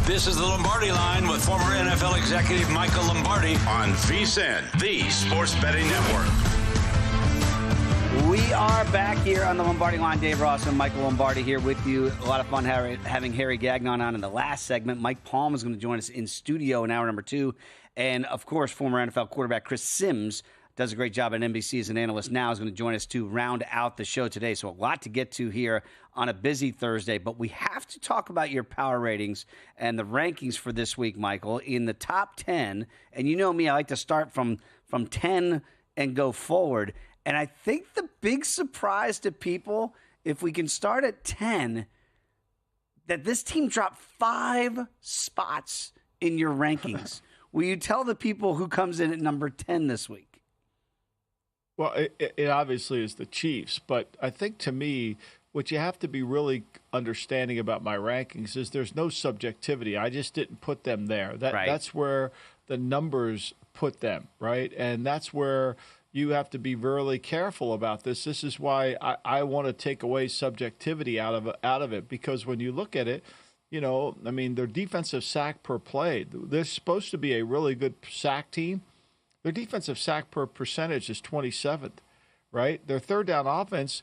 This is the Lombardi Line with former NFL executive Michael Lombardi on VSiN, the Sports Betting Network. We are back here on the Lombardi Line. Dave Ross and Michael Lombardi here with you. A lot of fun having Harry Gagnon on in the last segment. Mike Palm is going to join us in studio in hour number 2. And, of course, former NFL quarterback Chris Sims does a great job at NBC as an analyst now, is going to join us to round out the show today. So a lot to get to here on a busy Thursday. But we have to talk about your power ratings and the rankings for this week, Michael, in the top 10. And you know me, I like to start from 10 and go forward. And I think the big surprise to people, if we can start at 10, that this team dropped 5 spots in your rankings. Will you tell the people who comes in at number 10 this week? Well, it obviously is the Chiefs, but I think to me, what you have to be really understanding about my rankings is there's no subjectivity. I just didn't put them there. That's where the numbers put them, right? And that's where you have to be really careful about this. This is why I want to take away subjectivity out of it, because when you look at it, you know, I mean, their defensive sack per play, they're supposed to be a really good sack team. Their defensive sack per percentage is 27th, right? Their third down offense,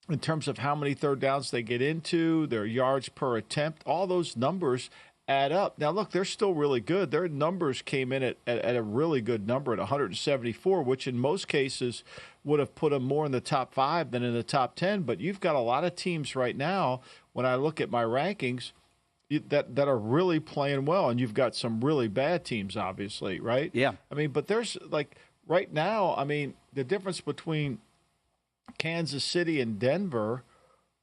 in terms of how many third downs they get into, their yards per attempt, all those numbers add up. Now, look, they're still really good. Their numbers came in at a really good number at 174, which in most cases would have put them more in the top 5 than in the top 10. But you've got a lot of teams right now, when I look at my rankings, that are really playing well, and you've got some really bad teams, obviously, right? Yeah. I mean, but there's, like, right now, I mean, the difference between Kansas City and Denver,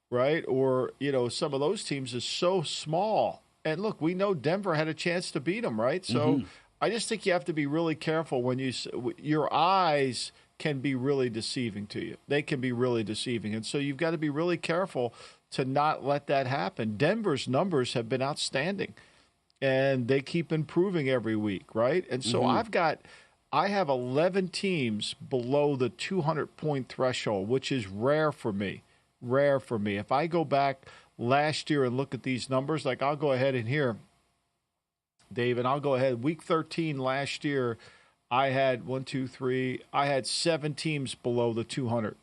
right, or, you know, some of those teams is so small. And, look, we know Denver had a chance to beat them, right? So I just think you have to be really careful when your eyes can be really deceiving to you. They can be really deceiving. And so you've got to be really careful to not let that happen. Denver's numbers have been outstanding, and they keep improving every week, right? And so I have 11 teams below the 200-point threshold, which is rare for me. If I go back last year and look at these numbers, like I'll go ahead and here, Dave, and I'll go ahead. Week 13 last year, I had 7 teams below the 200.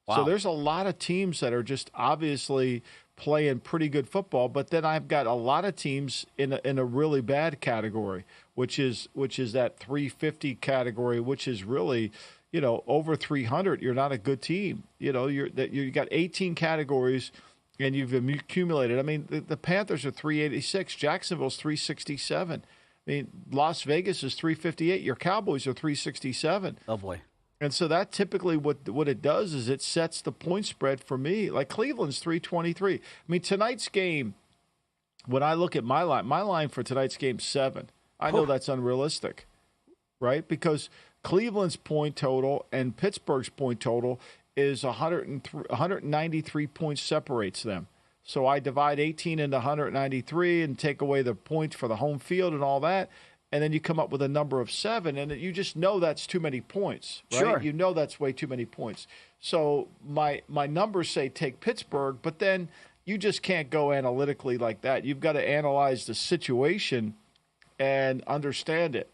Wow. So there's a lot of teams that are just obviously playing pretty good football, but then I've got a lot of teams in a really bad category, which is that 350 category, which is really, you know, over 300. You're not a good team. You know, you got 18 categories, and you've accumulated. I mean, the Panthers are 386, Jacksonville's 367. I mean, Las Vegas is 358. Your Cowboys are 367. Oh boy. And so that typically what it does is it sets the point spread for me. Like Cleveland's 323. I mean, tonight's game, when I look at my line for tonight's game 7. I know that's unrealistic, right? Because Cleveland's point total and Pittsburgh's point total is 193 points separates them. So I divide 18 into 193 and take away the points for the home field and all that. And then you come up with a number of 7, and you just know that's too many points, right? Sure. You know that's way too many points. So my numbers say take Pittsburgh, but then you just can't go analytically like that. You've got to analyze the situation and understand it,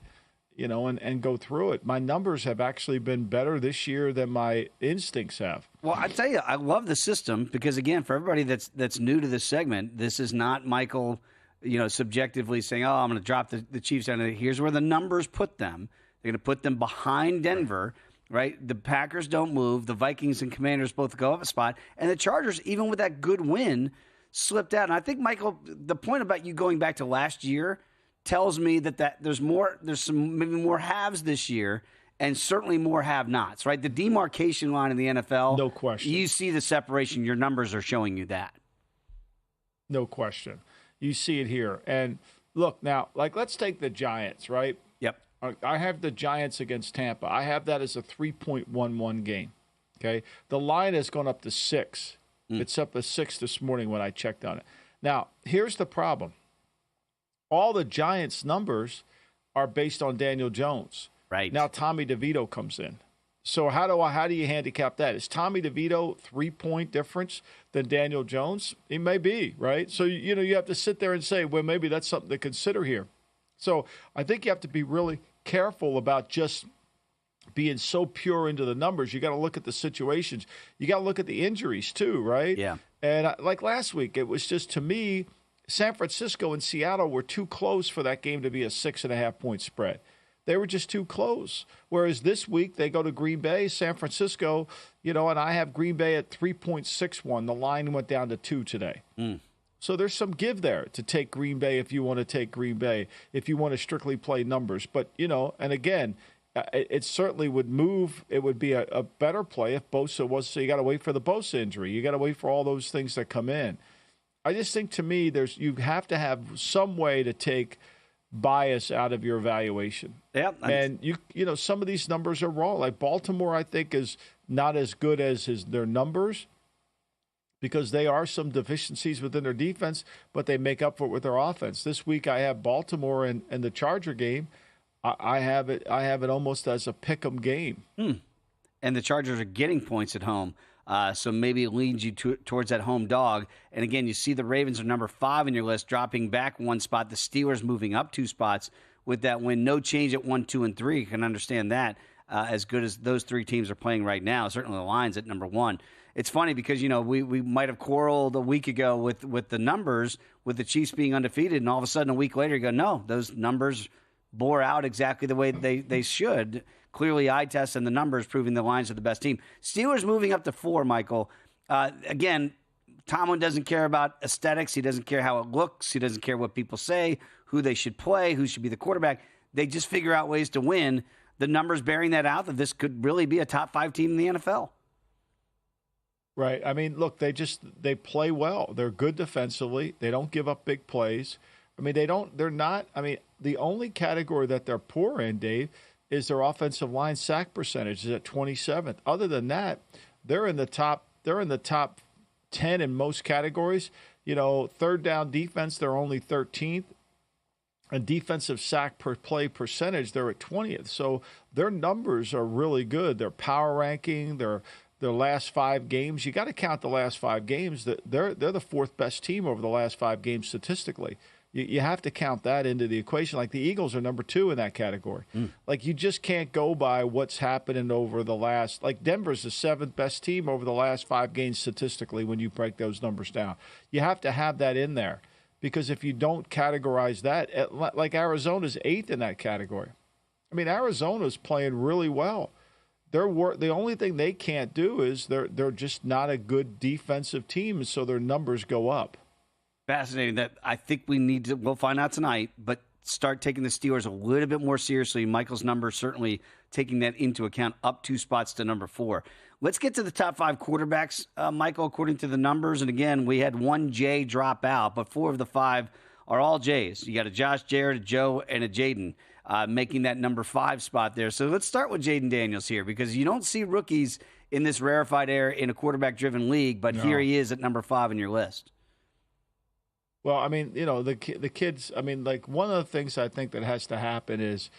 you know, and go through it. My numbers have actually been better this year than my instincts have. Well, I tell you, I love the system because, again, for everybody that's new to this segment, this is not Michael – you know, subjectively saying, oh, I'm going to drop the Chiefs down. Here's where the numbers put them. They're going to put them behind Denver, right? The Packers don't move. The Vikings and Commanders both go up a spot. And the Chargers, even with that good win, slipped out. And I think, Michael, the point about you going back to last year tells me that there's some maybe more haves this year and certainly more have-nots, right? The demarcation line in the NFL. No question. You see the separation. Your numbers are showing you that. No question. You see it here. And look, now, like, let's take the Giants, right? Yep. I have the Giants against Tampa. I have that as a 3.11 game, okay? The line has gone up to 6. It's up to 6 this morning when I checked on it. Now, here's the problem. All the Giants' numbers are based on Daniel Jones. Right. Now Tommy DeVito comes in. So how do you handicap that? Is Tommy DeVito 3-point difference than Daniel Jones? He may be, right? So, you have to sit there and say, well, maybe that's something to consider here. So I think you have to be really careful about just being so pure into the numbers. You got to look at the situations. You got to look at the injuries too, right? Yeah. And like last week, it was just, to me, San Francisco and Seattle were too close for that game to be a 6.5-point spread. They were just too close. Whereas this week, they go to Green Bay, San Francisco, and I have Green Bay at 3.61. The line went down to 2 today. So there's some give there to take Green Bay if you want to take Green Bay, if you want to strictly play numbers. But, and again, it certainly would move. It would be a better play if Bosa was. So you got to wait for the Bosa injury. You got to wait for all those things that come in. I just think, to me, you have to have some way to take bias out of your evaluation. Yeah. And some of these numbers are wrong. Like Baltimore, I think, is not as good as their numbers, because they are some deficiencies within their defense, but they make up for it with their offense. This week I have Baltimore and the Charger game. I have it almost as a pick 'em game. And the Chargers are getting points at home. So maybe it leads you towards that home dog. And again, you see the Ravens are number 5 in your list, dropping back 1 spot. The Steelers moving up 2 spots with that win. No change at 1, 2, and 3. You can understand that as good as those 3 teams are playing right now. Certainly the Lions at number 1. It's funny because, we might have quarreled a week ago with the numbers, with the Chiefs being undefeated, and all of a sudden a week later you go, no, those numbers bore out exactly the way they should. Clearly, eye test and the numbers proving the Lions are the best team. Steelers moving up to 4, Michael. Again, Tomlin doesn't care about aesthetics. He doesn't care how it looks. He doesn't care what people say, who they should play, who should be the quarterback. They just figure out ways to win. The numbers bearing that out, that this could really be a top 5 team in the NFL. Right. I mean, look, they play well. They're good defensively. They don't give up big plays. I mean, the only category that they're poor in, Dave, is their offensive line sack percentage is at 27th. Other than that, they're in the top 10 in most categories. Third down defense, they're only 13th. And defensive sack per play percentage, they're at 20th. So their numbers are really good. Their power ranking, their last 5 games, you got to count the last 5 games. They're the 4th best team over the last 5 games statistically. You have to count that into the equation. Like the Eagles are number 2 in that category. Like you just can't go by what's happening over the last. Like Denver's the 7th best team over the last 5 games statistically when you break those numbers down. You have to have that in there, because if you don't categorize that, like Arizona's 8th in that category. I mean, Arizona's playing really well. The only thing they can't do is they're just not a good defensive team, so their numbers go up. Fascinating. That I think we'll find out tonight, but start taking the Steelers a little bit more seriously. Michael's number certainly taking that into account, up 2 spots to number 4. Let's get to the top 5 quarterbacks, Michael, according to the numbers. And again, we had 1 J drop out, but 4 of the 5 are all J's. You got a Josh, Jared, a Joe, and a Jaden making that number 5 spot there. So let's start with Jaden Daniels here, because you don't see rookies in this rarefied air in a quarterback-driven league, but here he is at number 5 in your list. Well, I mean, the kids, I mean, like one of the things I think that has to happen is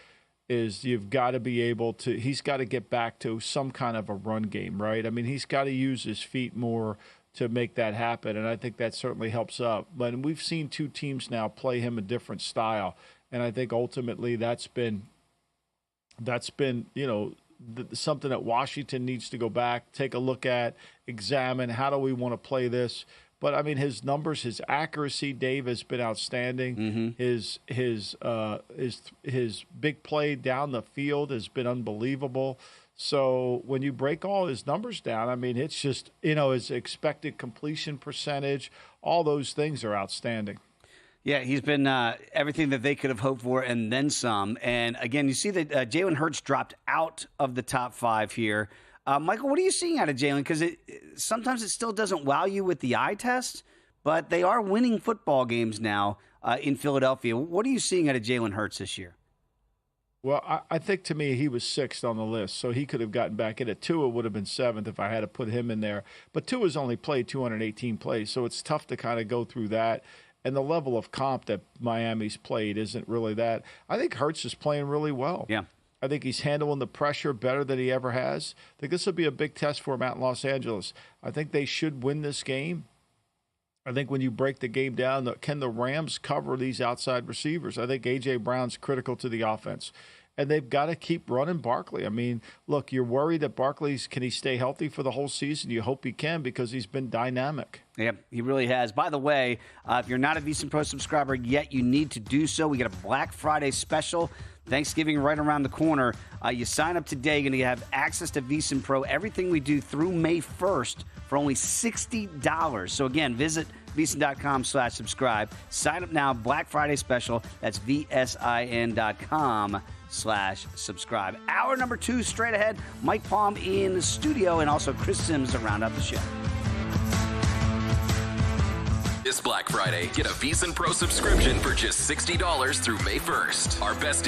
you've got to be able to, he's got to get back to some kind of a run game, right? I mean, he's got to use his feet more to make that happen, and I think that certainly helps up. But we've seen 2 teams now play him a different style, and I think ultimately that's been something that Washington needs to go back, take a look at, examine, how do we want to play this? But I mean, his numbers, his accuracy, Dave, has been outstanding. His big play down the field has been unbelievable. So when you break all his numbers down, I mean, it's just his expected completion percentage, all those things are outstanding. Yeah, he's been everything that they could have hoped for and then some. And again, you see that Jalen Hurts dropped out of the top 5 here. Michael, what are you seeing out of Jalen? Because sometimes it still doesn't wow you with the eye test, but they are winning football games now in Philadelphia. What are you seeing out of Jalen Hurts this year? Well, I think to me he was 6th on the list, so he could have gotten back in. Tua would have been 7th if I had to put him in there. But Tua's only played 218 plays, so it's tough to kind of go through that. And the level of comp that Miami's played isn't really that. I think Hurts is playing really well. Yeah. I think he's handling the pressure better than he ever has. I think this will be a big test for him out in Los Angeles. I think they should win this game. I think when you break the game down, can the Rams cover these outside receivers? I think A.J. Brown's critical to the offense. And they've got to keep running Barkley. I mean, look, you're worried that can he stay healthy for the whole season? You hope he can because he's been dynamic. Yeah, he really has. By the way, if you're not a VSiN Pro subscriber yet, you need to do so. We got a Black Friday special. Thanksgiving right around the corner. You sign up today, you're going to have access to VSiN Pro, everything we do through May 1st for only $60. So again, visit VSiN.com/subscribe. Sign up now, Black Friday special. That's VSIN.com/subscribe. Hour number 2 straight ahead. Mike Palm in the studio and also Chris Sims to round out the show. This Black Friday, get a VSiN Pro subscription for just $60 through May 1st. Our best